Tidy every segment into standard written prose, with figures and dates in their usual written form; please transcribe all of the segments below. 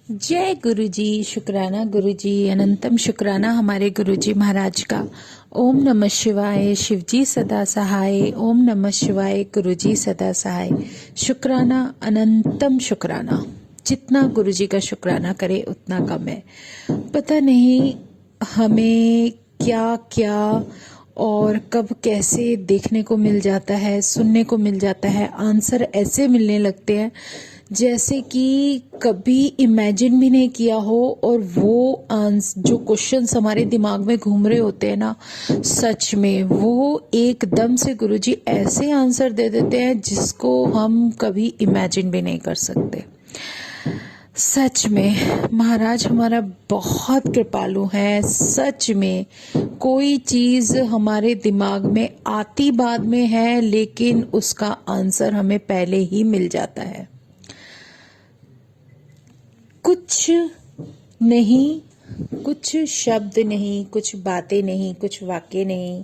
जय गुरु जी। शुक्राना गुरु जी, अनंतम शुक्राना हमारे गुरु जी महाराज का। ओम नमः शिवाय, शिव जी सदा सहाय। ओम नमः शिवाय, गुरु जी सदा सहाय। शुक्राना, अनंतम शुक्राना। जितना गुरु जी का शुक्राना करे उतना कम है। पता नहीं हमें क्या क्या और कब कैसे देखने को मिल जाता है, सुनने को मिल जाता है। आंसर ऐसे मिलने लगते हैं जैसे कि कभी इमेजिन भी नहीं किया हो, और वो जो क्वेश्चंस हमारे दिमाग में घूम रहे होते हैं ना, सच में वो एकदम से गुरुजी ऐसे आंसर दे देते हैं जिसको हम कभी इमेजिन भी नहीं कर सकते। सच में महाराज हमारा बहुत कृपालु है। सच में कोई चीज हमारे दिमाग में आती बाद में है, लेकिन उसका आंसर हमें पहले ही मिल जाता है। कुछ नहीं, कुछ शब्द नहीं, कुछ बातें नहीं, कुछ वाक्य नहीं,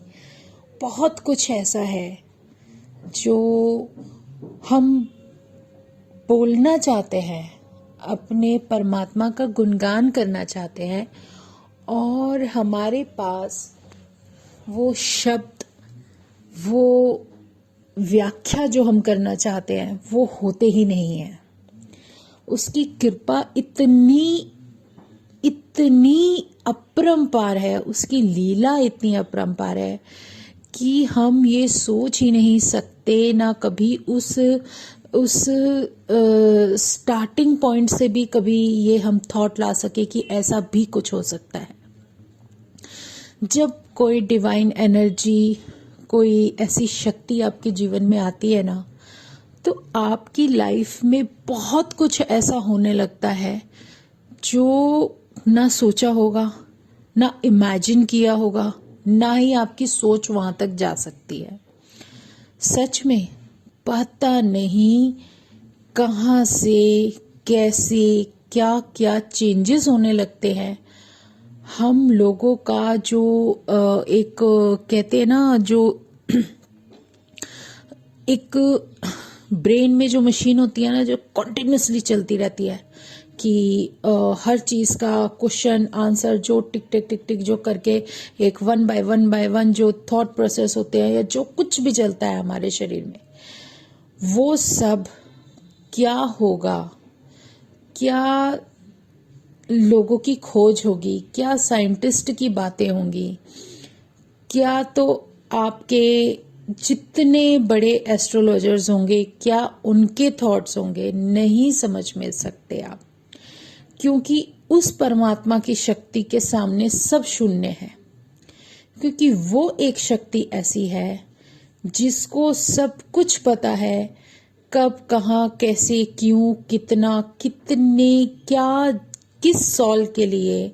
बहुत कुछ ऐसा है जो हम बोलना चाहते हैं, अपने परमात्मा का गुणगान करना चाहते हैं, और हमारे पास वो शब्द, वो व्याख्या जो हम करना चाहते हैं वो होते ही नहीं है। उसकी कृपा इतनी इतनी अपरंपार है, उसकी लीला इतनी अपरंपार है कि हम ये सोच ही नहीं सकते, ना कभी उस स्टार्टिंग पॉइंट से भी कभी ये हम थॉट ला सके कि ऐसा भी कुछ हो सकता है। जब कोई डिवाइन एनर्जी, कोई ऐसी शक्ति आपके जीवन में आती है ना, तो आपकी लाइफ में बहुत कुछ ऐसा होने लगता है जो ना सोचा होगा, ना इमेजिन किया होगा, ना ही आपकी सोच वहां तक जा सकती है। सच में पता नहीं कहाँ से कैसे क्या क्या चेंजेस होने लगते हैं। हम लोगों का जो एक कहते हैं ना, जो एक ब्रेन में जो मशीन होती है ना, जो कॉन्टिन्यूसली चलती रहती है कि हर चीज का क्वेश्चन आंसर जो टिक टिक टिक टिक जो करके एक वन बाय वन जो थॉट प्रोसेस होते हैं, या जो कुछ भी चलता है हमारे शरीर में, वो सब क्या होगा, क्या लोगों की खोज होगी, क्या साइंटिस्ट की बातें होंगी, क्या तो आपके जितने बड़े एस्ट्रोलॉजर्स होंगे, क्या उनके थॉट्स होंगे, नहीं समझ में सकते आप, क्योंकि उस परमात्मा की शक्ति के सामने सब शून्य है। क्योंकि वो एक शक्ति ऐसी है जिसको सब कुछ पता है, कब कहाँ कैसे क्यों कितना कितने क्या किस सॉल के लिए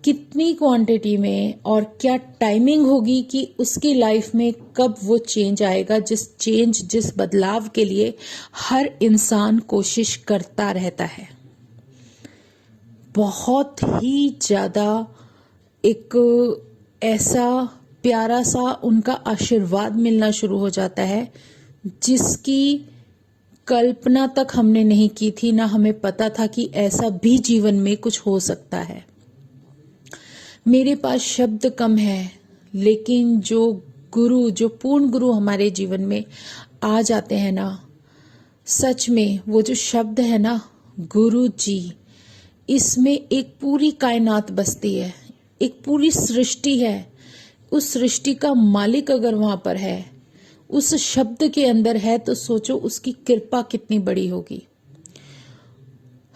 कितनी क्वांटिटी में और क्या टाइमिंग होगी कि उसकी लाइफ में कब वो चेंज आएगा, जिस बदलाव के लिए हर इंसान कोशिश करता रहता है। बहुत ही ज्यादा एक ऐसा प्यारा सा उनका आशीर्वाद मिलना शुरू हो जाता है जिसकी कल्पना तक हमने नहीं की थी, ना हमें पता था कि ऐसा भी जीवन में कुछ हो सकता है। मेरे पास शब्द कम है, लेकिन जो गुरु, जो पूर्ण गुरु हमारे जीवन में आ जाते हैं ना, सच में वो जो शब्द है ना गुरु जी, इसमें एक पूरी कायनात बसती है, एक पूरी सृष्टि है। उस सृष्टि का मालिक अगर वहां पर है, उस शब्द के अंदर है, तो सोचो उसकी कृपा कितनी बड़ी होगी।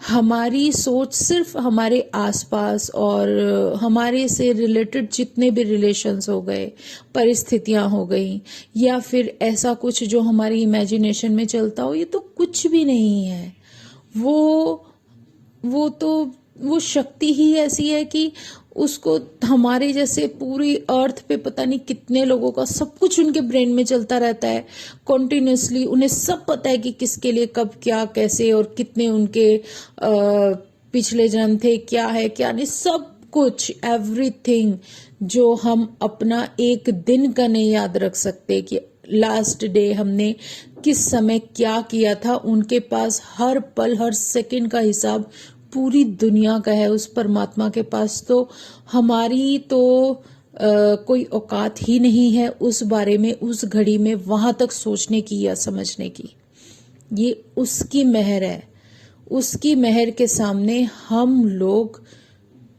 हमारी सोच सिर्फ हमारे आसपास और हमारे से रिलेटेड जितने भी रिलेशंस हो गए, परिस्थितियां हो गई, या फिर ऐसा कुछ जो हमारी इमेजिनेशन में चलता हो, ये तो कुछ भी नहीं है। वो शक्ति ही ऐसी है कि उसको हमारे जैसे पूरी अर्थ पे पता नहीं कितने लोगों का सब कुछ उनके ब्रेन में चलता रहता है कॉन्टिन्यूसली। उन्हें सब पता है कि किसके लिए कब क्या कैसे और कितने उनके पिछले जन्म थे, क्या है क्या नहीं, सब कुछ एवरीथिंग जो हम अपना एक दिन का नहीं याद रख सकते कि लास्ट डे हमने किस समय क्या किया था। उनके पास हर पल हर सेकंड का हिसाब पूरी दुनिया का है। उस परमात्मा के पास तो हमारी तो कोई औकात ही नहीं है उस बारे में, उस घड़ी में वहां तक सोचने की या समझने की। ये उसकी मेहर है। उसकी मेहर के सामने हम लोग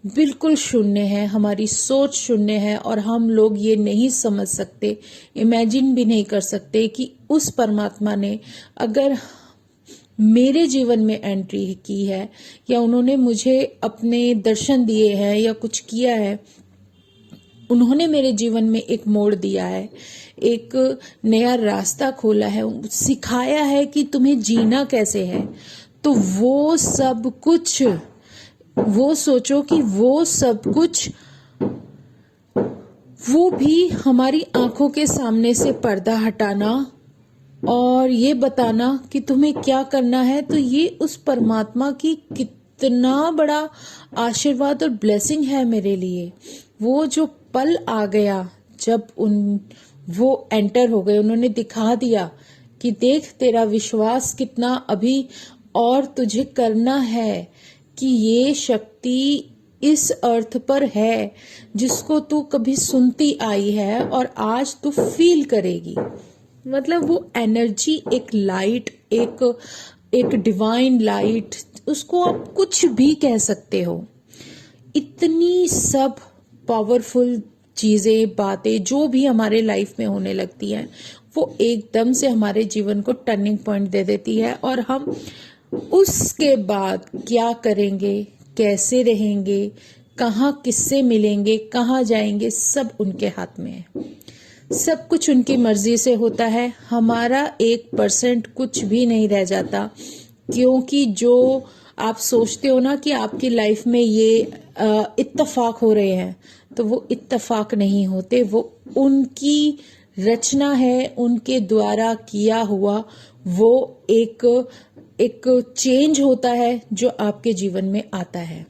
बिल्कुल शून्य है, हमारी सोच शून्य है, और हम लोग ये नहीं समझ सकते, इमेजिन भी नहीं कर सकते कि उस परमात्मा ने अगर मेरे जीवन में एंट्री की है, या उन्होंने मुझे अपने दर्शन दिए हैं या कुछ किया है, उन्होंने मेरे जीवन में एक मोड़ दिया है, एक नया रास्ता खोला है, सिखाया है कि तुम्हें जीना कैसे है, तो वो सब कुछ, वो सोचो कि वो सब कुछ, वो भी हमारी आंखों के सामने से पर्दा हटाना और ये बताना कि तुम्हें क्या करना है, तो ये उस परमात्मा की कितना बड़ा आशीर्वाद और ब्लेसिंग है मेरे लिए। वो जो पल आ गया जब वो एंटर हो गए, उन्होंने दिखा दिया कि देख तेरा विश्वास कितना अभी और तुझे करना है, कि ये शक्ति इस अर्थ पर है जिसको तू कभी सुनती आई है और आज तू फील करेगी। मतलब वो एनर्जी, एक लाइट, एक डिवाइन लाइट, उसको आप कुछ भी कह सकते हो। इतनी सब पावरफुल चीजें, बातें जो भी हमारे लाइफ में होने लगती हैं, वो एकदम से हमारे जीवन को टर्निंग पॉइंट दे देती है, और हम उसके बाद क्या करेंगे, कैसे रहेंगे, कहाँ किससे मिलेंगे, कहाँ जाएंगे, सब उनके हाथ में है। सब कुछ उनकी मर्जी से होता है। हमारा 1% कुछ भी नहीं रह जाता, क्योंकि जो आप सोचते हो ना कि आपकी लाइफ में ये इत्तेफाक हो रहे हैं, तो वो इत्तेफाक नहीं होते, वो उनकी रचना है, उनके द्वारा किया हुआ वो एक चेंज होता है जो आपके जीवन में आता है।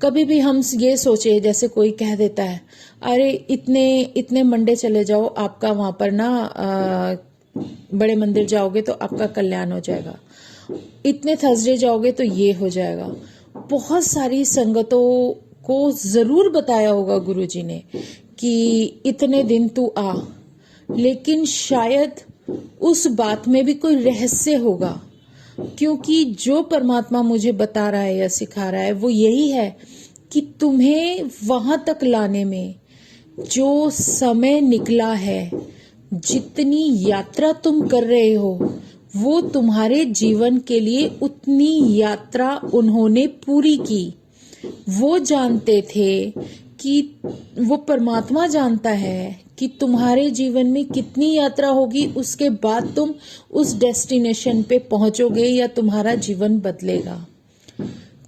कभी भी हम ये सोचे, जैसे कोई कह देता है अरे इतने मंडे चले जाओ, आपका वहां पर ना बड़े मंदिर जाओगे तो आपका कल्याण हो जाएगा, इतने थर्सडे जाओगे तो ये हो जाएगा। बहुत सारी संगतों को जरूर बताया होगा गुरुजी ने कि इतने दिन तू आ, लेकिन शायद उस बात में भी कोई रहस्य होगा, क्योंकि जो परमात्मा मुझे बता रहा है या सिखा रहा है वो यही है कि तुम्हें वहां तक लाने में जो समय निकला है, जितनी यात्रा तुम कर रहे हो, वो तुम्हारे जीवन के लिए उतनी यात्रा उन्होंने पूरी की। वो जानते थे कि वो परमात्मा जानता है कि तुम्हारे जीवन में कितनी यात्रा होगी, उसके बाद तुम उस डेस्टिनेशन पे पहुंचोगे या तुम्हारा जीवन बदलेगा।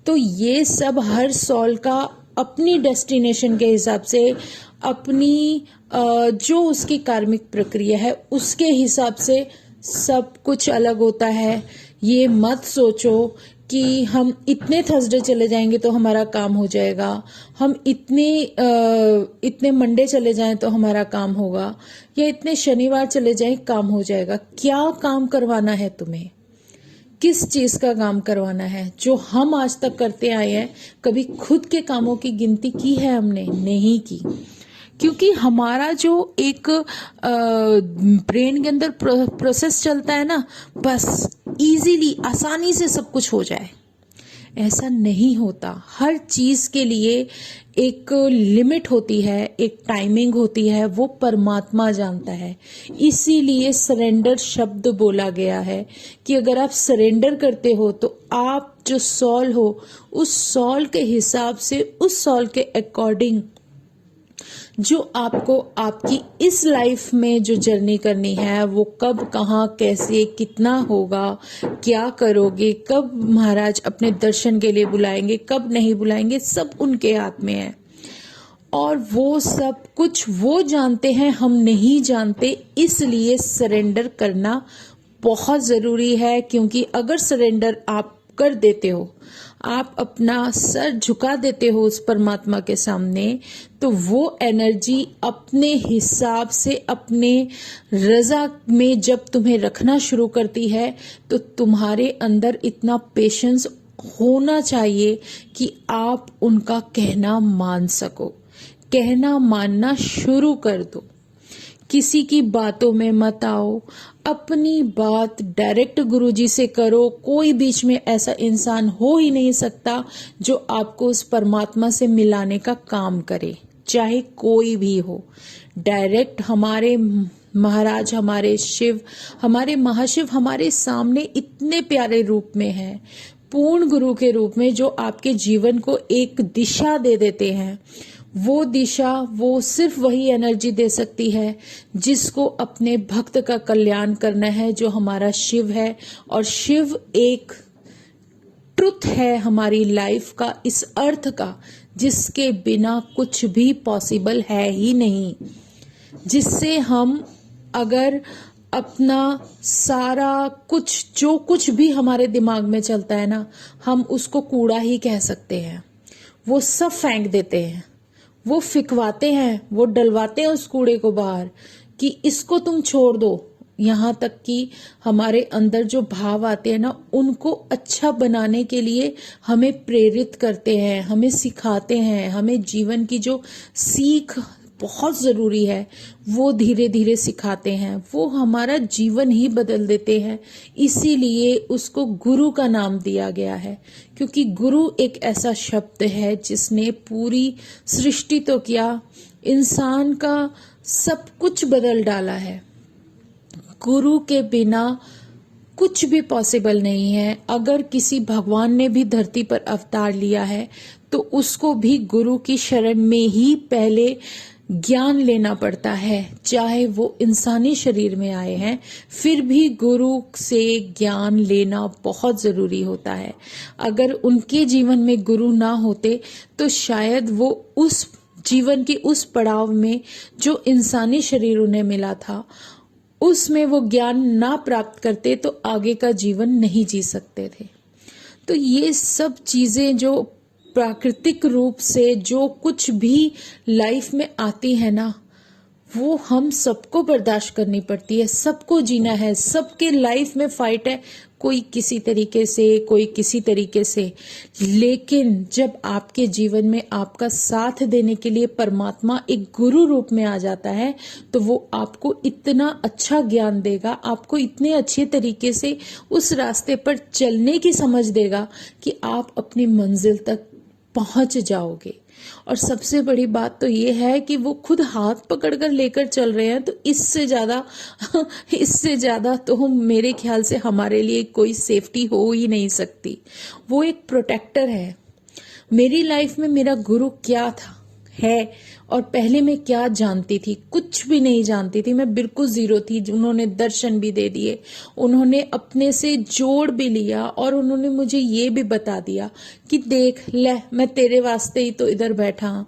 तो ये सब हर सॉल का अपनी डेस्टिनेशन के हिसाब से, अपनी जो उसकी कार्मिक प्रक्रिया है उसके हिसाब से सब कुछ अलग होता है। ये मत सोचो कि हम इतने थर्सडे चले जाएंगे तो हमारा काम हो जाएगा, हम इतने मंडे चले जाएं तो हमारा काम होगा, या इतने शनिवार चले जाएं काम हो जाएगा। क्या काम करवाना है तुम्हें, किस चीज का काम करवाना है? जो हम आज तक करते आए हैं, कभी खुद के कामों की गिनती की है हमने? नहीं की, क्योंकि हमारा जो एक ब्रेन के अंदर प्रोसेस चलता है ना, बस इजीली, आसानी से सब कुछ हो जाए, ऐसा नहीं होता। हर चीज के लिए एक लिमिट होती है, एक टाइमिंग होती है, वो परमात्मा जानता है। इसीलिए सरेंडर शब्द बोला गया है कि अगर आप सरेंडर करते हो तो आप जो सॉल हो, उस सॉल के हिसाब से, उस सॉल के अकॉर्डिंग जो आपको आपकी इस लाइफ में जो जर्नी करनी है, वो कब, कहाँ, कैसे, कितना होगा, क्या करोगे, कब महाराज अपने दर्शन के लिए बुलाएंगे, कब नहीं बुलाएंगे, सब उनके हाथ में है। और वो सब कुछ वो जानते हैं, हम नहीं जानते। इसलिए सरेंडर करना बहुत जरूरी है, क्योंकि अगर सरेंडर आप कर देते हो, आप अपना सर झुका देते हो उस परमात्मा के सामने, तो वो एनर्जी अपने हिसाब से, अपने रजा में जब तुम्हें रखना शुरू करती है, तो तुम्हारे अंदर इतना पेशेंस होना चाहिए कि आप उनका कहना मान सको। कहना मानना शुरू कर दो। किसी की बातों में मत आओ। अपनी बात डायरेक्ट गुरुजी से करो। कोई बीच में ऐसा इंसान हो ही नहीं सकता जो आपको उस परमात्मा से मिलाने का काम करे, चाहे कोई भी हो। डायरेक्ट हमारे महाराज, हमारे शिव, हमारे महाशिव हमारे सामने इतने प्यारे रूप में हैं, पूर्ण गुरु के रूप में, जो आपके जीवन को एक दिशा दे देते हैं। वो दिशा, वो सिर्फ वही एनर्जी दे सकती है जिसको अपने भक्त का कल्याण करना है, जो हमारा शिव है। और शिव एक ट्रुथ है हमारी लाइफ का, इस अर्थ का, जिसके बिना कुछ भी पॉसिबल है ही नहीं। जिससे हम अगर अपना सारा कुछ, जो कुछ भी हमारे दिमाग में चलता है ना, हम उसको कूड़ा ही कह सकते हैं। वो सब फेंक देते हैं, वो फिकवाते हैं, वो डलवाते हैं उस कूड़े को बाहर कि इसको तुम छोड़ दो। यहाँ तक कि हमारे अंदर जो भाव आते हैं ना, उनको अच्छा बनाने के लिए हमें प्रेरित करते हैं, हमें सिखाते हैं, हमें जीवन की जो सीख बहुत जरूरी है वो धीरे धीरे सिखाते हैं। वो हमारा जीवन ही बदल देते हैं। इसीलिए उसको गुरु का नाम दिया गया है, क्योंकि गुरु एक ऐसा शब्द है जिसने पूरी सृष्टि तो क्या, इंसान का सब कुछ बदल डाला है। गुरु के बिना कुछ भी पॉसिबल नहीं है। अगर किसी भगवान ने भी धरती पर अवतार लिया है तो उसको भी गुरु की शरण में ही पहले ज्ञान लेना पड़ता है। चाहे वो इंसानी शरीर में आए हैं, फिर भी गुरु से ज्ञान लेना बहुत जरूरी होता है। अगर उनके जीवन में गुरु ना होते तो शायद वो उस जीवन के उस पड़ाव में जो इंसानी शरीर उन्हें मिला था, उसमें वो ज्ञान ना प्राप्त करते तो आगे का जीवन नहीं जी सकते थे। तो ये सब चीजें जो प्राकृतिक रूप से जो कुछ भी लाइफ में आती है ना, वो हम सबको बर्दाश्त करनी पड़ती है, सबको जीना है। सबके लाइफ में फाइट है, कोई किसी तरीके से, कोई किसी तरीके से। लेकिन जब आपके जीवन में आपका साथ देने के लिए परमात्मा एक गुरु रूप में आ जाता है, तो वो आपको इतना अच्छा ज्ञान देगा, आपको इतने अच्छे तरीके से उस रास्ते पर चलने की समझ देगा कि आप अपनी मंजिल तक पहुंच जाओगे। और सबसे बड़ी बात तो ये है कि वो खुद हाथ पकड़कर लेकर चल रहे हैं, तो इससे ज्यादा तो मेरे ख्याल से हमारे लिए कोई सेफ्टी हो ही नहीं सकती। वो एक प्रोटेक्टर है। मेरी लाइफ में मेरा गुरु क्या था, है, और पहले मैं क्या जानती थी? कुछ भी नहीं जानती थी, मैं बिल्कुल जीरो थी। उन्होंने दर्शन भी दे दिए, उन्होंने अपने से जोड़ भी लिया, और उन्होंने मुझे ये भी बता दिया कि देख ले, मैं तेरे वास्ते ही तो इधर बैठा हूं।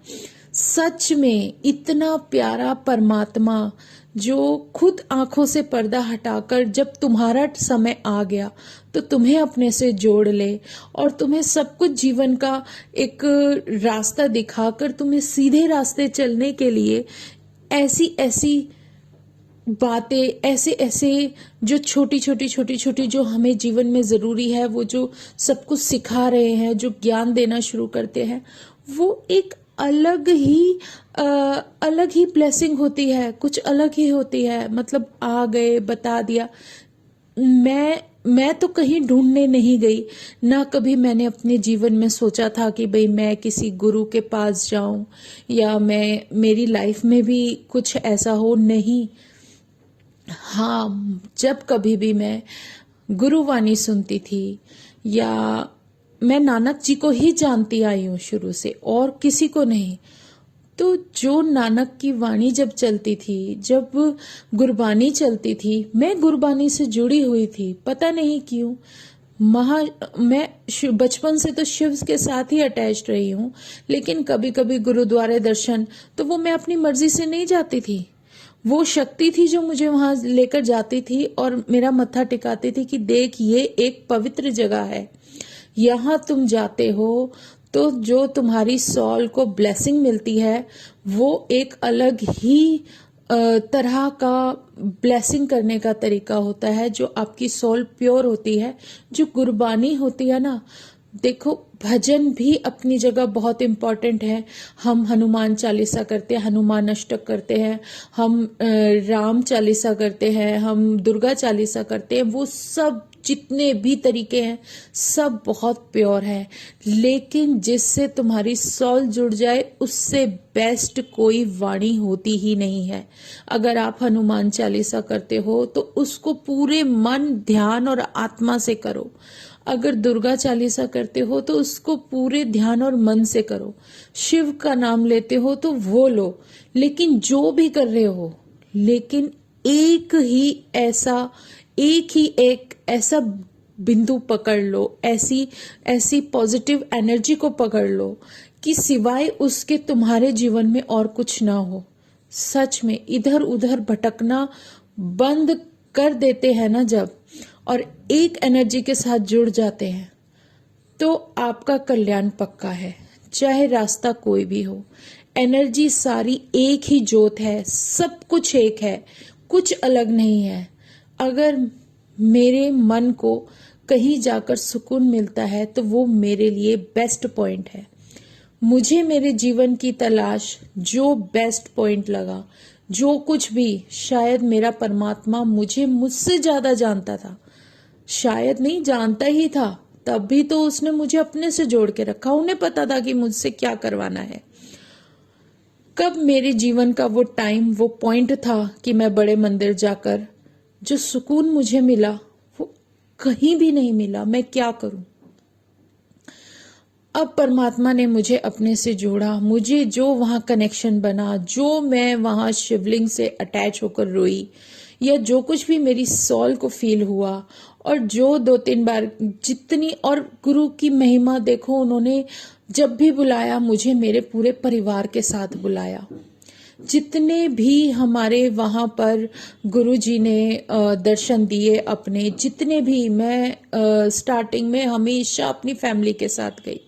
सच में इतना प्यारा परमात्मा जो खुद आंखों से पर्दा हटाकर जब तुम्हारा समय आ गया तो तुम्हें अपने से जोड़ ले, और तुम्हें सब कुछ जीवन का एक रास्ता दिखाकर तुम्हें सीधे रास्ते चलने के लिए ऐसी ऐसी बातें, ऐसे ऐसे जो छोटी छोटी जो हमें जीवन में जरूरी है, वो जो सब कुछ सिखा रहे हैं, जो ज्ञान देना शुरू करते हैं, वो एक अलग ही ब्लेसिंग होती है, कुछ अलग ही होती है। मतलब आ गए, बता दिया। मैं तो कहीं ढूंढने नहीं गई, ना कभी मैंने अपने जीवन में सोचा था कि भाई मैं किसी गुरु के पास जाऊं, या मेरी लाइफ में भी कुछ ऐसा हो, नहीं। हाँ, जब कभी भी मैं गुरुवाणी सुनती थी, या मैं नानक जी को ही जानती आई हूँ शुरू से, और किसी को नहीं, तो जो नानक की वाणी जब चलती थी, जब गुरबानी चलती थी, मैं गुरबानी से जुड़ी हुई थी। पता नहीं क्यों, मैं बचपन से तो शिव के साथ ही अटैच्ड रही हूँ, लेकिन कभी कभी गुरुद्वारे दर्शन, तो वो मैं अपनी मर्जी से नहीं जाती थी। वो शक्ति थी जो मुझे वहां लेकर जाती थी और मेरा मत्था टिकाती थी कि देख, ये एक पवित्र जगह है, यहाँ तुम जाते हो तो जो तुम्हारी सॉल को ब्लेसिंग मिलती है, वो एक अलग ही तरह का ब्लेसिंग करने का तरीका होता है, जो आपकी सोल प्योर होती है। जो गुरबानी होती है ना, देखो, भजन भी अपनी जगह बहुत इम्पोर्टेंट है। हम हनुमान चालीसा करते हैं, हनुमान अष्टक करते हैं, हम राम चालीसा करते हैं, हम दुर्गा चालीसा करते हैं। वो सब जितने भी तरीके हैं सब बहुत प्योर है, लेकिन जिससे तुम्हारी सोल जुड़ जाए उससे बेस्ट कोई वाणी होती ही नहीं है। अगर आप हनुमान चालीसा करते हो तो उसको पूरे मन, ध्यान और आत्मा से करो। अगर दुर्गा चालीसा करते हो तो उसको पूरे ध्यान और मन से करो। शिव का नाम लेते हो तो वो लो। लेकिन जो भी कर रहे हो, लेकिन एक ऐसा बिंदु पकड़ लो, ऐसी पॉजिटिव एनर्जी को पकड़ लो कि सिवाय उसके तुम्हारे जीवन में और कुछ ना हो। सच में इधर उधर भटकना बंद कर देते हैं ना जब, और एक एनर्जी के साथ जुड़ जाते हैं, तो आपका कल्याण पक्का है, चाहे रास्ता कोई भी हो। एनर्जी सारी एक ही ज्योत है, सब कुछ एक है, कुछ अलग नहीं है। अगर मेरे मन को कहीं जाकर सुकून मिलता है तो वो मेरे लिए बेस्ट पॉइंट है। मुझे मेरे जीवन की तलाश जो बेस्ट पॉइंट लगा, जो कुछ भी, शायद मेरा परमात्मा मुझसे ज्यादा जानता था। शायद नहीं, जानता ही था, तब भी तो उसने मुझे अपने से जोड़ के रखा। उन्हें पता था कि मुझसे क्या करवाना है। कब मेरे जीवन का वो टाइम, वो पॉइंट था कि मैं बड़े मंदिर जाकर जो सुकून मुझे मिला वो कहीं भी नहीं मिला। मैं क्या करूं? अब परमात्मा ने मुझे अपने से जोड़ा, मुझे जो वहां कनेक्शन बना, जो मैं वहां शिवलिंग से अटैच होकर रोई, या जो कुछ भी मेरी सोल को फील हुआ, और जो 2-3 बार जितनी, और गुरु की महिमा देखो, उन्होंने जब भी बुलाया मुझे मेरे पूरे परिवार के साथ बुलाया। जितने भी हमारे वहां पर गुरुजी ने दर्शन दिए अपने, जितने भी, मैं स्टार्टिंग में हमेशा अपनी फैमिली के साथ गई।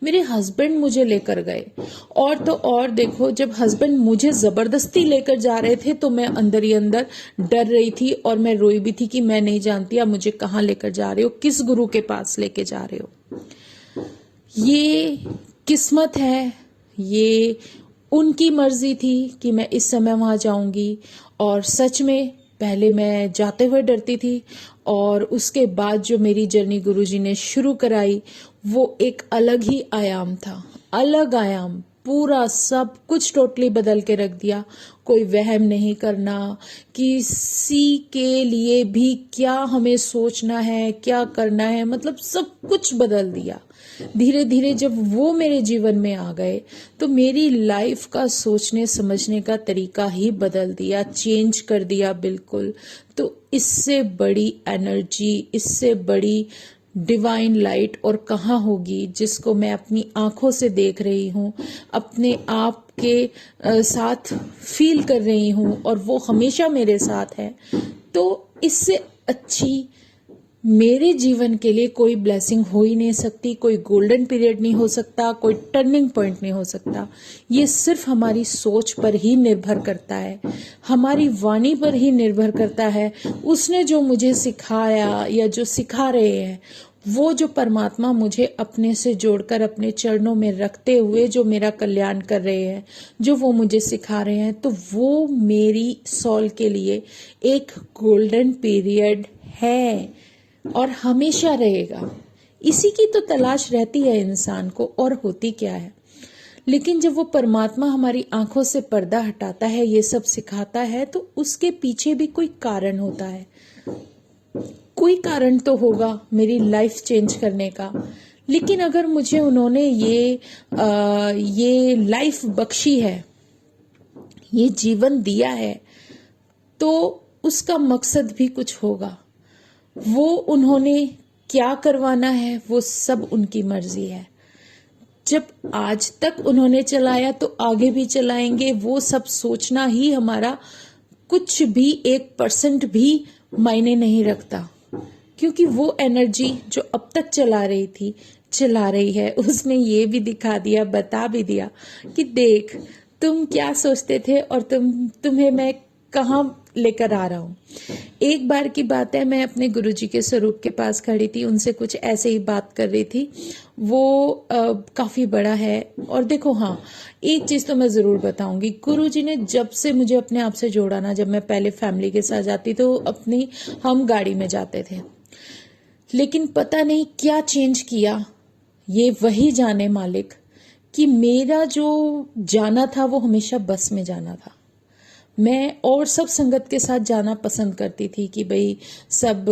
मेरे हस्बैंड मुझे लेकर गए, और तो और देखो, जब हस्बैंड मुझे जबरदस्ती लेकर जा रहे थे तो मैं अंदर ही अंदर डर रही थी, और मैं रोई भी थी कि मैं नहीं जानती आप मुझे कहाँ लेकर जा रहे हो, किस गुरु के पास लेके जा रहे हो। ये किस्मत है, ये उनकी मर्जी थी कि मैं इस समय वहां जाऊंगी। और सच में पहले मैं जाते हुए डरती थी, और उसके बाद जो मेरी जर्नी गुरुजी ने शुरू कराई वो एक अलग ही आयाम था, अलग आयाम। पूरा सब कुछ टोटली बदल के रख दिया। कोई वहम नहीं करना, किसी के लिए भी क्या हमें सोचना है, क्या करना है, मतलब सब कुछ बदल दिया। धीरे धीरे जब वो मेरे जीवन में आ गए तो मेरी लाइफ का सोचने समझने का तरीका ही बदल दिया, चेंज कर दिया बिल्कुल। तो इससे बड़ी एनर्जी, इससे बड़ी डिवाइन लाइट और कहाँ होगी, जिसको मैं अपनी आंखों से देख रही हूँ, अपने आप के साथ फील कर रही हूँ, और वो हमेशा मेरे साथ है। तो इससे अच्छी मेरे जीवन के लिए कोई ब्लेसिंग हो ही नहीं सकती, कोई गोल्डन पीरियड नहीं हो सकता, कोई टर्निंग पॉइंट नहीं हो सकता। ये सिर्फ हमारी सोच पर ही निर्भर करता है, हमारी वाणी पर ही निर्भर करता है। उसने जो मुझे सिखाया या जो सिखा रहे हैं, वो जो परमात्मा मुझे अपने से जोड़कर अपने चरणों में रखते हुए जो मेरा कल्याण कर रहे हैं, जो वो मुझे सिखा रहे हैं, तो वो मेरी सोल के लिए एक गोल्डन पीरियड है और हमेशा रहेगा। इसी की तो तलाश रहती है इंसान को, और होती क्या है। लेकिन जब वो परमात्मा हमारी आंखों से पर्दा हटाता है, ये सब सिखाता है, तो उसके पीछे भी कोई कारण होता है। कोई कारण तो होगा मेरी लाइफ चेंज करने का। लेकिन अगर मुझे उन्होंने ये लाइफ बख्शी है, ये जीवन दिया है, तो उसका मकसद भी कुछ होगा। वो उन्होंने क्या करवाना है वो सब उनकी मर्जी है। जब आज तक उन्होंने चलाया तो आगे भी चलाएंगे। वो सब सोचना ही हमारा कुछ भी 1% भी मायने नहीं रखता, क्योंकि वो एनर्जी जो अब तक चला रही थी, चला रही है। उसने ये भी दिखा दिया, बता भी दिया कि देख तुम क्या सोचते थे और तुम्हें मैं कहाँ लेकर आ रहा हूँ। एक बार की बात है, मैं अपने गुरुजी के स्वरूप के पास खड़ी थी, उनसे कुछ ऐसे ही बात कर रही थी। वो काफी बड़ा है। और देखो, हाँ, एक चीज तो मैं जरूर बताऊंगी, गुरुजी ने जब से मुझे अपने आप से जोड़ा ना, जब मैं पहले फैमिली के साथ जाती तो अपनी हम गाड़ी में जाते थे, लेकिन पता नहीं क्या चेंज किया, ये वही जाने मालिक, कि मेरा जो जाना था वो हमेशा बस में जाना था। मैं और सब संगत के साथ जाना पसंद करती थी कि भाई सब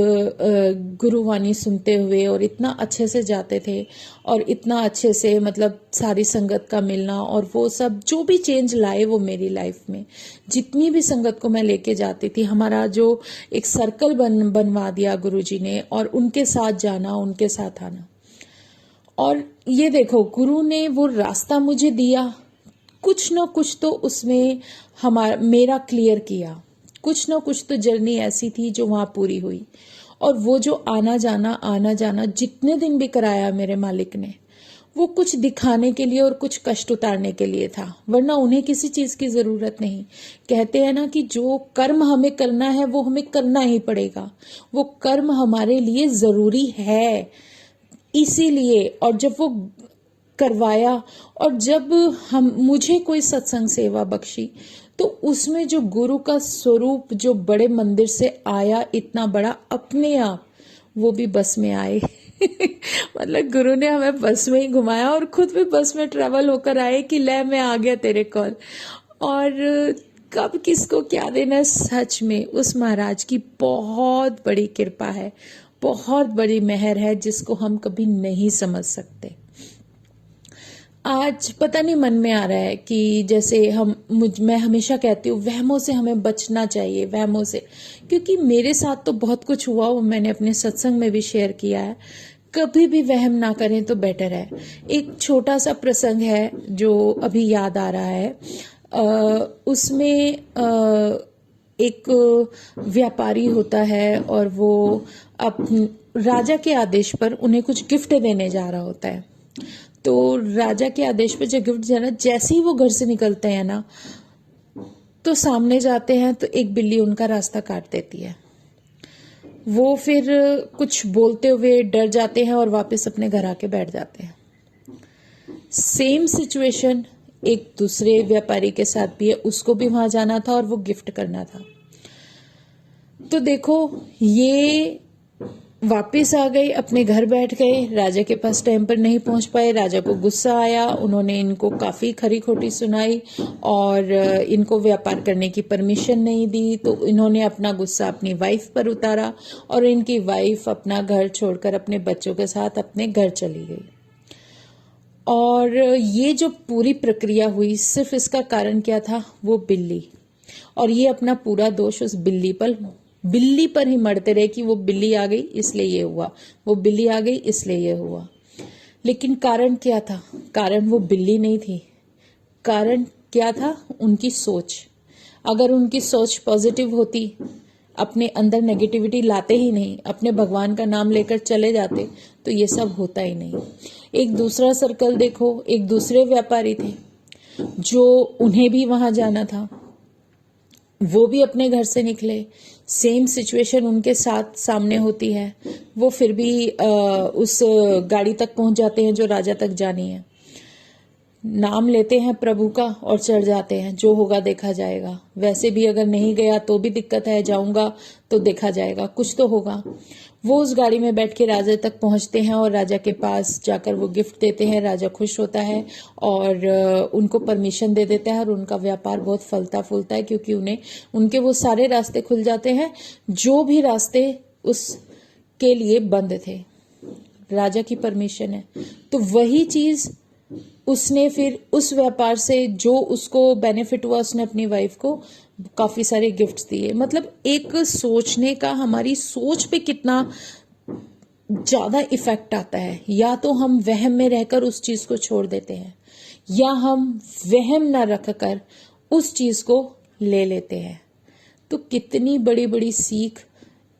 गुरुवाणी सुनते हुए और इतना अच्छे से जाते थे, और इतना अच्छे से मतलब सारी संगत का मिलना, और वो सब जो भी चेंज लाए वो मेरी लाइफ में, जितनी भी संगत को मैं लेके जाती थी, हमारा जो एक सर्कल बनवा दिया गुरुजी ने, और उनके साथ जाना, उनके साथ आना। और ये देखो, गुरु ने वो रास्ता मुझे दिया, कुछ ना कुछ तो उसमें मेरा क्लियर किया, कुछ ना कुछ तो जर्नी ऐसी थी जो वहां पूरी हुई। और वो जो आना जाना जितने दिन भी कराया मेरे मालिक ने, वो कुछ दिखाने के लिए और कुछ कष्ट उतारने के लिए था, वरना उन्हें किसी चीज की जरूरत नहीं। कहते हैं ना कि जो कर्म हमें करना है वो हमें करना ही पड़ेगा, वो कर्म हमारे लिए जरूरी है। इसीलिए, और जब वो करवाया, और जब हम मुझे कोई सत्संग सेवा बख्शी, तो उसमें जो गुरु का स्वरूप जो बड़े मंदिर से आया, इतना बड़ा अपने आप, वो भी बस में आए मतलब गुरु ने हमें बस में ही घुमाया, और खुद भी बस में ट्रेवल होकर आए कि ले मैं आ गया तेरे कॉल। और कब किसको क्या देना है, सच में उस महाराज की बहुत बड़ी कृपा है, बहुत बड़ी मेहर है, जिसको हम कभी नहीं समझ सकते। आज पता नहीं मन में आ रहा है कि जैसे मैं हमेशा कहती हूँ, वहमों से हमें बचना चाहिए, वहमों से, क्योंकि मेरे साथ तो बहुत कुछ हुआ, वो मैंने अपने सत्संग में भी शेयर किया है। कभी भी वहम ना करें तो बेटर है। एक छोटा सा प्रसंग है जो अभी याद आ रहा है। उसमें एक व्यापारी होता है, और वो राजा के आदेश पर उन्हें कुछ गिफ्ट देने जा रहा होता है। तो राजा के आदेश पर जो गिफ्ट देना, जैसे ही वो घर से निकलते हैं ना, तो सामने जाते हैं तो एक बिल्ली उनका रास्ता काट देती है। वो फिर कुछ बोलते हुए डर जाते हैं और वापस अपने घर आके बैठ जाते हैं। सेम सिचुएशन एक दूसरे व्यापारी के साथ भी है, उसको भी वहां जाना था और वो गिफ्ट करना था। तो देखो, ये वापिस आ गए, अपने घर बैठ गए, राजा के पास टाइम पर नहीं पहुंच पाए। राजा को गुस्सा आया, उन्होंने इनको काफी खरी खोटी सुनाई और इनको व्यापार करने की परमिशन नहीं दी। तो इन्होंने अपना गुस्सा अपनी वाइफ पर उतारा, और इनकी वाइफ अपना घर छोड़कर अपने बच्चों के साथ अपने घर चली गई। और ये जो पूरी प्रक्रिया हुई, सिर्फ इसका कारण क्या था, वो बिल्ली। और ये अपना पूरा दोष उस बिल्ली पर ही मरते रहे कि वो बिल्ली आ गई इसलिए ये हुआ, वो बिल्ली आ गई इसलिए ये हुआ। लेकिन कारण क्या था? कारण वो बिल्ली नहीं थी। कारण क्या था? उनकी सोच। अगर उनकी सोच पॉजिटिव होती, अपने अंदर नेगेटिविटी लाते ही नहीं, अपने भगवान का नाम लेकर चले जाते, तो ये सब होता ही नहीं। एक दूसरा सर्कल देखो, एक दूसरे व्यापारी थे जो उन्हें भी वहां जाना था, वो भी अपने घर से निकले, सेम सिचुएशन उनके साथ सामने होती है, वो फिर भी उस गाड़ी तक पहुंच जाते हैं जो राजा तक जानी है। नाम लेते हैं प्रभु का और चढ़ जाते हैं, जो होगा देखा जाएगा। वैसे भी अगर नहीं गया तो भी दिक्कत है, जाऊंगा तो देखा जाएगा, कुछ तो होगा। वो उस गाड़ी में बैठ के राजा तक पहुंचते हैं और राजा के पास जाकर वो गिफ्ट देते हैं। राजा खुश होता है और उनको परमिशन दे देता है, और उनका व्यापार बहुत फलता फूलता है, क्योंकि उनके वो सारे रास्ते खुल जाते हैं जो भी रास्ते उसके लिए बंद थे। राजा की परमिशन है, तो वही चीज उसने फिर उस व्यापार से जो उसको बेनिफिट हुआ, उसने अपनी वाइफ को काफी सारे गिफ्ट्स दिए। मतलब एक सोचने का हमारी सोच पे कितना ज्यादा इफेक्ट आता है। या तो हम वहम में रहकर उस चीज को छोड़ देते हैं, या हम वहम ना रखकर उस चीज को ले लेते हैं। तो कितनी बड़ी बड़ी सीख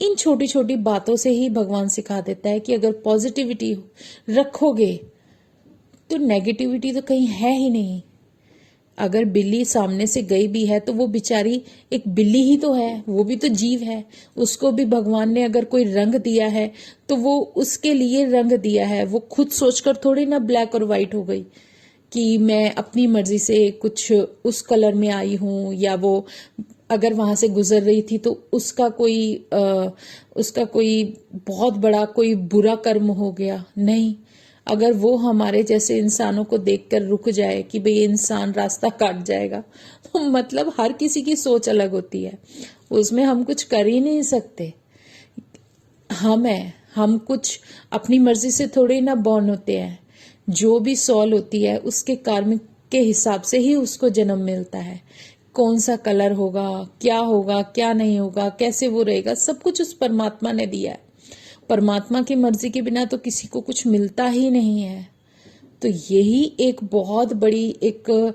इन छोटी छोटी बातों से ही भगवान सिखा देता है कि अगर पॉजिटिविटी रखोगे तो नेगेटिविटी तो कहीं है ही नहीं। अगर बिल्ली सामने से गई भी है तो वो बेचारी एक बिल्ली ही तो है, वो भी तो जीव है। उसको भी भगवान ने अगर कोई रंग दिया है तो वो उसके लिए रंग दिया है। वो खुद सोचकर थोड़ी ना ब्लैक और वाइट हो गई कि मैं अपनी मर्जी से कुछ उस कलर में आई हूं, या वो अगर वहां से गुजर रही थी तो उसका कोई बहुत बड़ा कोई बुरा कर्म हो गया। नहीं, अगर वो हमारे जैसे इंसानों को देखकर रुक जाए कि भाई इंसान रास्ता काट जाएगा, तो मतलब हर किसी की सोच अलग होती है, उसमें हम कुछ कर ही नहीं सकते। हम कुछ अपनी मर्जी से थोड़े ना बॉर्न होते हैं। जो भी सॉल होती है उसके कर्म के हिसाब से ही उसको जन्म मिलता है। कौन सा कलर होगा, क्या नहीं होगा, कैसे वो रहेगा, सब कुछ उस परमात्मा ने दिया है। परमात्मा की मर्जी के बिना तो किसी को कुछ मिलता ही नहीं है। तो यही एक बहुत बड़ी एक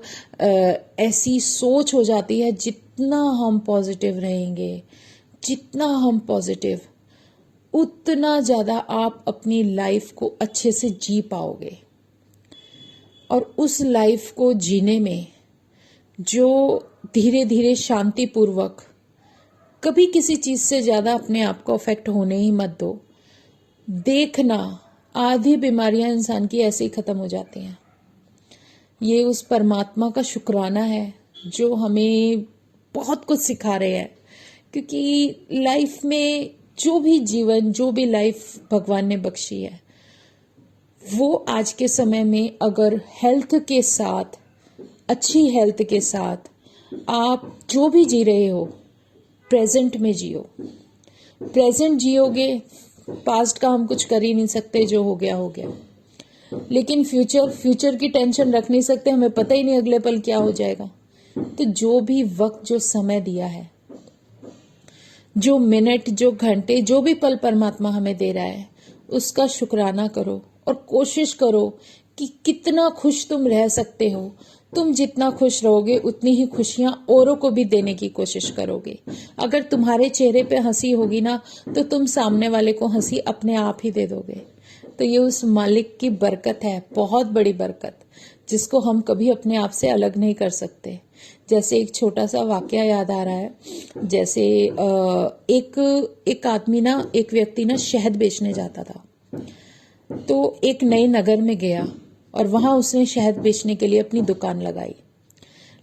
ऐसी सोच हो जाती है, जितना हम पॉजिटिव रहेंगे, जितना हम पॉजिटिव, उतना ज्यादा आप अपनी लाइफ को अच्छे से जी पाओगे। और उस लाइफ को जीने में जो धीरे धीरे शांतिपूर्वक, कभी किसी चीज से ज्यादा अपने आप को अफेक्ट होने ही मत दो। देखना, आधी बीमारियां इंसान की ऐसे ही खत्म हो जाती हैं। ये उस परमात्मा का शुक्राना है जो हमें बहुत कुछ सिखा रहे हैं। क्योंकि लाइफ में जो भी लाइफ भगवान ने बख्शी है, वो आज के समय में अगर हेल्थ के साथ, अच्छी हेल्थ के साथ आप जो भी जी रहे हो, प्रेजेंट में जियो। प्रेजेंट जियोगे, पास्ट का हम कुछ कर ही नहीं सकते, जो हो गया हो गया। लेकिन फ्यूचर की टेंशन रख नहीं सकते, हमें पता ही नहीं अगले पल क्या हो जाएगा। तो जो भी वक्त, जो समय दिया है, जो मिनट, जो घंटे, जो भी पल परमात्मा हमें दे रहा है, उसका शुक्राना करो और कोशिश करो कि कितना खुश तुम रह सकते हो। तुम जितना खुश रहोगे उतनी ही खुशियां औरों को भी देने की कोशिश करोगे। अगर तुम्हारे चेहरे पे हंसी होगी ना, तो तुम सामने वाले को हंसी अपने आप ही दे दोगे। तो ये उस मालिक की बरकत है, बहुत बड़ी बरकत, जिसको हम कभी अपने आप से अलग नहीं कर सकते। जैसे एक छोटा सा वाकया याद आ रहा है। जैसे एक व्यक्ति ना शहद बेचने जाता था। तो एक नए नगर में गया और वहां उसने शहद बेचने के लिए अपनी दुकान लगाई।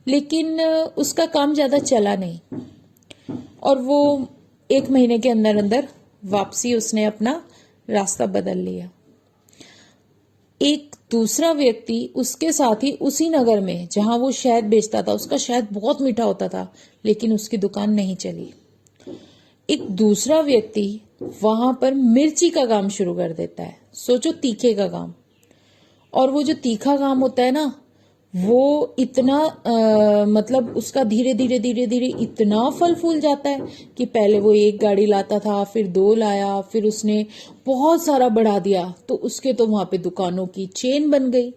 लेकिन उसका काम ज्यादा चला नहीं और वो 1 महीने के अंदर अंदर वापसी उसने अपना रास्ता बदल लिया। एक दूसरा व्यक्ति उसके साथ ही उसी नगर में, जहां वो शहद बेचता था, उसका शहद बहुत मीठा होता था, लेकिन उसकी दुकान नहीं चली। एक दूसरा व्यक्ति वहां पर मिर्ची का काम शुरू कर देता है। सोचो, तीखे का काम। और वो जो तीखा काम होता है ना, वो इतना मतलब उसका धीरे धीरे इतना फल फूल जाता है कि पहले वो 1 गाड़ी लाता था, फिर 2 लाया, फिर उसने बहुत सारा बढ़ा दिया, तो उसके तो वहां पे दुकानों की चेन बन गई।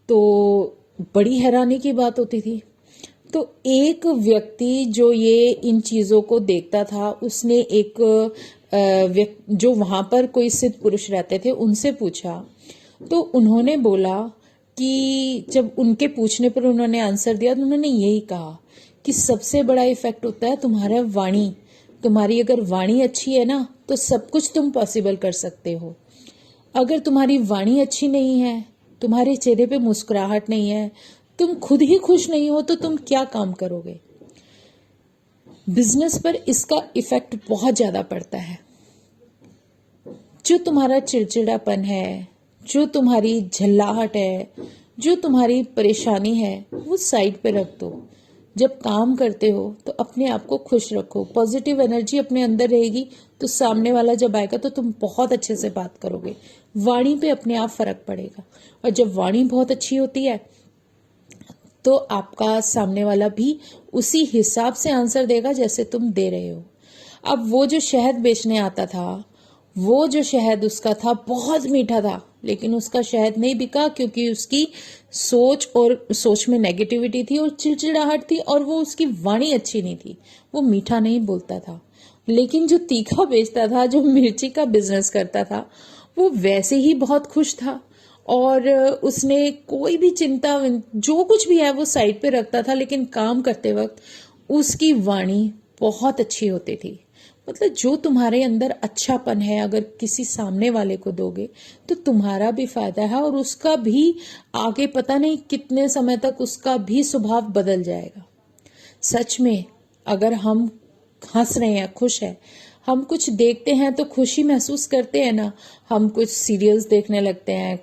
तो बड़ी हैरानी की बात होती थी। तो एक व्यक्ति जो ये इन चीजों को देखता था, उसने एक जो वहां पर कोई सिद्ध पुरुष रहते थे, उनसे पूछा। तो उन्होंने बोला कि जब उनके पूछने पर उन्होंने आंसर दिया, तो उन्होंने यही कहा कि सबसे बड़ा इफेक्ट होता है तुम्हारा वाणी। तुम्हारी अगर वाणी अच्छी है ना, तो सब कुछ तुम पॉसिबल कर सकते हो। अगर तुम्हारी वाणी अच्छी नहीं है, तुम्हारे चेहरे पे मुस्कुराहट नहीं है, तुम खुद ही खुश नहीं हो, तो तुम क्या काम करोगे। बिजनेस पर इसका इफेक्ट बहुत ज्यादा पड़ता है। जो तुम्हारा चिड़चिड़ापन है, जो तुम्हारी झल्लाहट है, जो तुम्हारी परेशानी है, वो साइड पे रख दो। जब काम करते हो तो अपने आप को खुश रखो, पॉजिटिव एनर्जी अपने अंदर रहेगी, तो सामने वाला जब आएगा तो तुम बहुत अच्छे से बात करोगे। वाणी पे अपने आप फर्क पड़ेगा। और जब वाणी बहुत अच्छी होती है तो आपका सामने वाला भी उसी हिसाब से आंसर देगा जैसे तुम दे रहे हो। अब वो जो शहद बेचने आता था, वो जो शहद उसका था बहुत मीठा था, लेकिन उसका शहद नहीं बिका क्योंकि उसकी सोच में नेगेटिविटी थी और चिड़चिड़ाहट थी, और वो उसकी वाणी अच्छी नहीं थी, वो मीठा नहीं बोलता था। लेकिन जो तीखा बेचता था, जो मिर्ची का बिजनेस करता था, वो वैसे ही बहुत खुश था और उसने कोई भी चिंता जो कुछ भी है वो साइड पे रखता था, लेकिन काम करते वक्त उसकी वाणी बहुत अच्छी होती थी। मतलब जो तुम्हारे अंदर अच्छापन है अगर किसी सामने वाले को दोगे तो तुम्हारा भी फायदा है, और उसका भी आगे पता नहीं कितने समय तक उसका भी स्वभाव बदल जाएगा। सच में अगर हम हंस रहे हैं, खुश है, हम कुछ देखते हैं तो खुशी महसूस करते हैं ना। हम कुछ सीरियल्स देखने लगते हैं,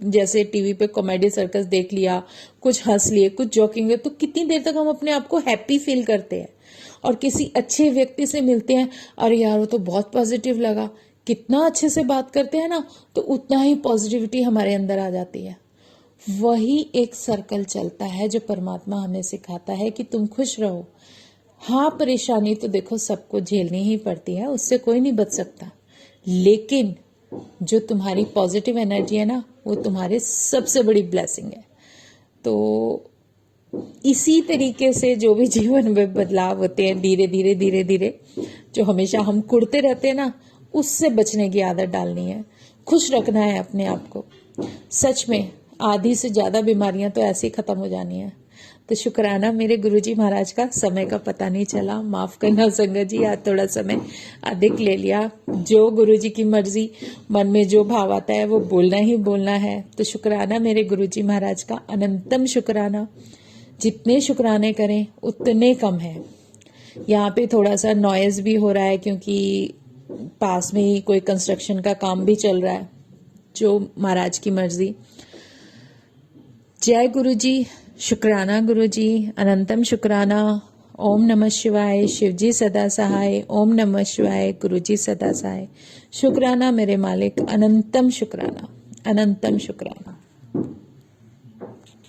जैसे टीवी पे कॉमेडी सर्कस देख लिया, कुछ हंस लिए, कुछ जोकिंग, तो कितनी देर तक हम अपने आप को हैप्पी फील करते हैं। और किसी अच्छे व्यक्ति से मिलते हैं, अरे यार वो तो बहुत पॉजिटिव लगा, कितना अच्छे से बात करते हैं ना, तो उतना ही पॉजिटिविटी हमारे अंदर आ जाती है। वही एक सर्कल चलता है जो परमात्मा हमें सिखाता है कि तुम खुश रहो। हाँ, परेशानी तो देखो सबको झेलनी ही पड़ती है, उससे कोई नहीं बच सकता, लेकिन जो तुम्हारी पॉजिटिव एनर्जी है ना, वो तुम्हारे सबसे बड़ी ब्लेसिंग है। तो इसी तरीके से जो भी जीवन में बदलाव होते हैं, धीरे धीरे धीरे धीरे, जो हमेशा हम कुढ़ते रहते हैं ना, उससे बचने की आदत डालनी है, खुश रखना है अपने आप को। सच में आधी से ज्यादा बीमारियां तो ऐसे ही खत्म हो जानी है। तो शुक्राना मेरे गुरुजी महाराज का, समय का पता नहीं चला, माफ करना संगत जी, आज थोड़ा समय अधिक ले लिया। जो गुरुजी की मर्जी, मन में जो भाव आता है वो बोलना ही बोलना है। तो शुक्राना मेरे गुरुजी महाराज का, अनंतम शुक्राना। जितने शुक्राने करें उतने कम है। यहाँ पे थोड़ा सा नॉइज भी हो रहा है क्योंकि पास में ही कोई कंस्ट्रक्शन का काम भी चल रहा है। जो महाराज की मर्जी। जय गुरु जी, शुक्राना गुरु जी, अनंतम शुक्राना। ओम नमः शिवाय, शिव जी सदा सहाय। ओम नमः शिवाय, गुरु जी सदा सहाय। शुक्राना मेरे मालिक, अनंतम शुक्राना, अनंतम शुक्राना।